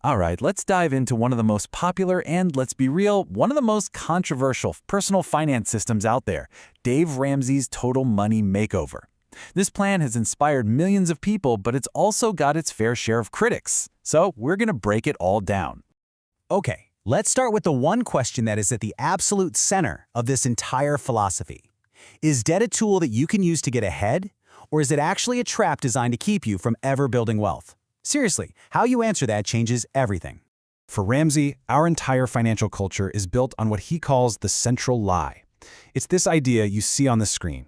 All right, let's dive into one of the most popular and, let's be real, one of the most controversial personal finance systems out there, Dave Ramsey's Total Money Makeover. This plan has inspired millions of people, but it's also got its fair share of critics. So we're going to break it all down. Okay, let's start with the one question that is at the absolute center of this entire philosophy. Is debt a tool that you can use to get ahead, or is it actually a trap designed to keep you from ever building wealth? Seriously, how you answer that changes everything. For Ramsey, our entire financial culture is built on what he calls the central lie. It's this idea you see on the screen.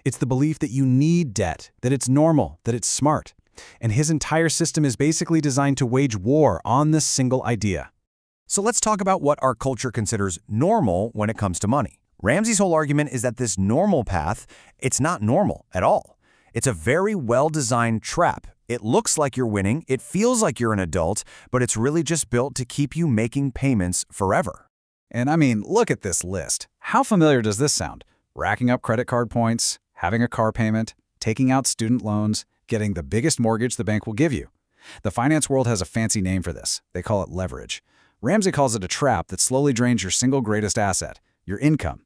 It's the belief that you need debt, that it's normal, that it's smart. And his entire system is basically designed to wage war on this single idea. So let's talk about what our culture considers normal when it comes to money. Ramsey's whole argument is that this normal path, it's not normal at all. It's a very well-designed trap. It looks like you're winning, it feels like you're an adult, but it's really just built to keep you making payments forever. And I mean, look at this list. How familiar does this sound? Racking up credit card points, having a car payment, taking out student loans, getting the biggest mortgage the bank will give you. The finance world has a fancy name for this. They call it leverage. Ramsey calls it a trap that slowly drains your single greatest asset, your income.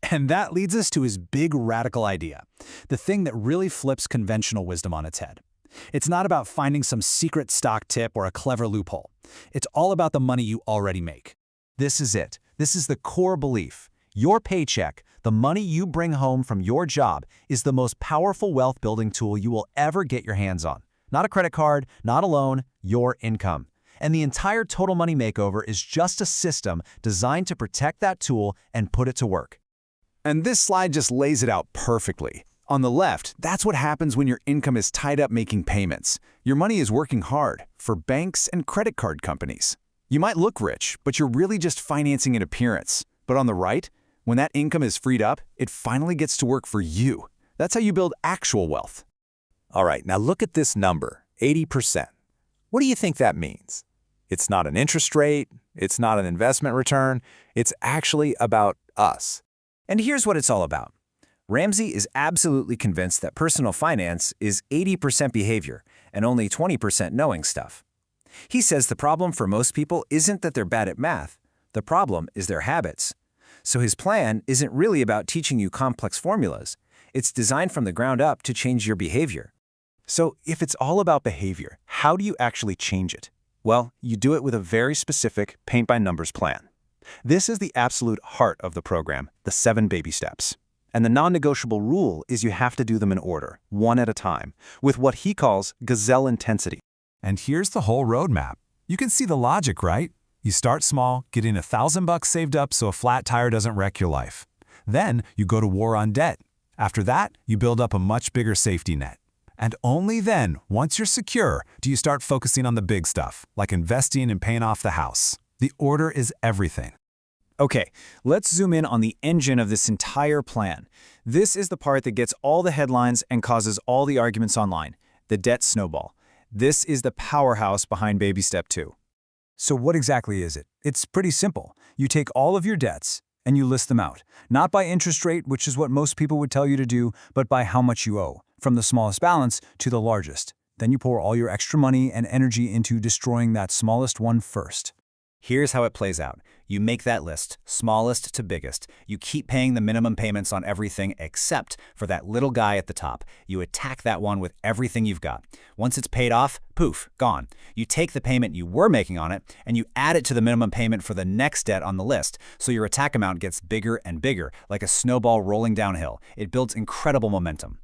And that leads us to his big radical idea, the thing that really flips conventional wisdom on its head. It's not about finding some secret stock tip or a clever loophole. It's all about the money you already make. This is it. This is the core belief. Your paycheck, the money you bring home from your job, is the most powerful wealth-building tool you will ever get your hands on. Not a credit card, not a loan, your income. And the entire Total Money Makeover is just a system designed to protect that tool and put it to work. And this slide just lays it out perfectly. On the left, that's what happens when your income is tied up making payments. Your money is working hard for banks and credit card companies. You might look rich, but you're really just financing an appearance. But on the right, when that income is freed up, it finally gets to work for you. That's how you build actual wealth. All right, now look at this number, 80%. What do you think that means? It's not an interest rate, it's not an investment return, it's actually about us. And here's what it's all about. Ramsey is absolutely convinced that personal finance is 80% behavior and only 20% knowing stuff. He says the problem for most people isn't that they're bad at math. The problem is their habits. So his plan isn't really about teaching you complex formulas. It's designed from the ground up to change your behavior. So if it's all about behavior, how do you actually change it? Well, you do it with a very specific paint-by-numbers plan. This is the absolute heart of the program, the 7 baby steps. And the non-negotiable rule is you have to do them in order, one at a time, with what he calls gazelle intensity. And here's the whole roadmap. You can see the logic, right? You start small, getting $1,000 saved up so a flat tire doesn't wreck your life. Then you go to war on debt. After that, you build up a much bigger safety net. And only then, once you're secure, do you start focusing on the big stuff, like investing and paying off the house. The order is everything. Okay, let's zoom in on the engine of this entire plan. This is the part that gets all the headlines and causes all the arguments online, the debt snowball. This is the powerhouse behind baby step 2. So what exactly is it? It's pretty simple. You take all of your debts and you list them out, not by interest rate, which is what most people would tell you to do, but by how much you owe, from the smallest balance to the largest. Then you pour all your extra money and energy into destroying that smallest one first. Here's how it plays out. You make that list, smallest to biggest. You keep paying the minimum payments on everything except for that little guy at the top. You attack that one with everything you've got. Once it's paid off, poof, gone. You take the payment you were making on it and you add it to the minimum payment for the next debt on the list. So your attack amount gets bigger and bigger, like a snowball rolling downhill. It builds incredible momentum.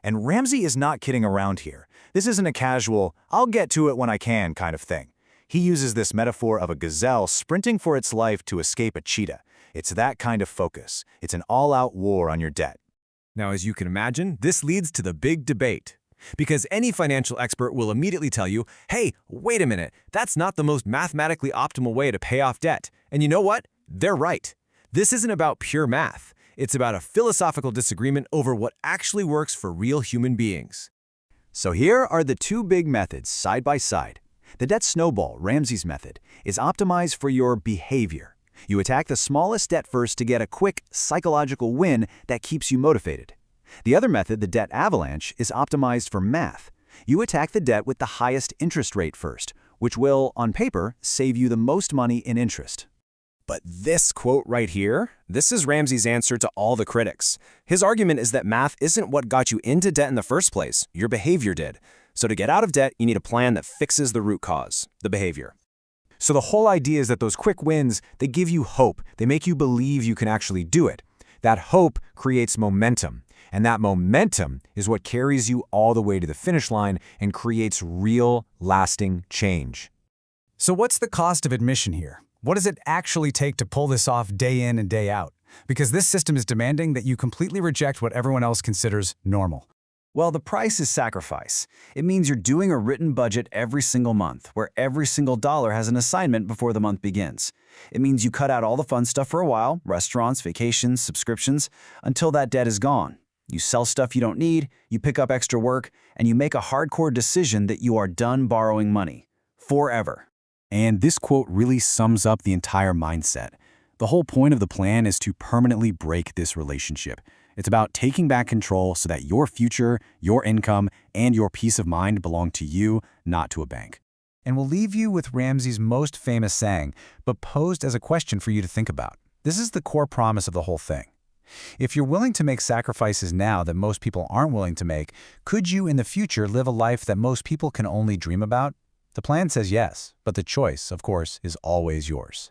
And Ramsey is not kidding around here. This isn't a casual, I'll get to it when I can kind of thing. He uses this metaphor of a gazelle sprinting for its life to escape a cheetah. It's that kind of focus. It's an all-out war on your debt. Now, as you can imagine, this leads to the big debate. Because any financial expert will immediately tell you, hey, wait a minute, that's not the most mathematically optimal way to pay off debt. And you know what? They're right. This isn't about pure math. It's about a philosophical disagreement over what actually works for real human beings. So here are the 2 big methods side by side. The debt snowball, Ramsey's method, is optimized for your behavior. You attack the smallest debt first to get a quick psychological win that keeps you motivated. The other method, the debt avalanche, is optimized for math. You attack the debt with the highest interest rate first, which will, on paper, save you the most money in interest. But this quote right here, this is Ramsey's answer to all the critics. His argument is that math isn't what got you into debt in the first place, your behavior did. So to get out of debt, you need a plan that fixes the root cause, the behavior. So the whole idea is that those quick wins, they give you hope. They make you believe you can actually do it. That hope creates momentum. And that momentum is what carries you all the way to the finish line and creates real, lasting change. So what's the cost of admission here? What does it actually take to pull this off day in and day out? Because this system is demanding that you completely reject what everyone else considers normal. Well, the price is sacrifice. It means you're doing a written budget every single month, where every single dollar has an assignment before the month begins. It means you cut out all the fun stuff for a while, restaurants, vacations, subscriptions, until that debt is gone. You sell stuff you don't need, you pick up extra work, and you make a hardcore decision that you are done borrowing money. Forever. And this quote really sums up the entire mindset. The whole point of the plan is to permanently break this relationship. It's about taking back control so that your future, your income, and your peace of mind belong to you, not to a bank. And we'll leave you with Ramsey's most famous saying, but posed as a question for you to think about. This is the core promise of the whole thing. If you're willing to make sacrifices now that most people aren't willing to make, could you in the future live a life that most people can only dream about? The plan says yes, but the choice, of course, is always yours.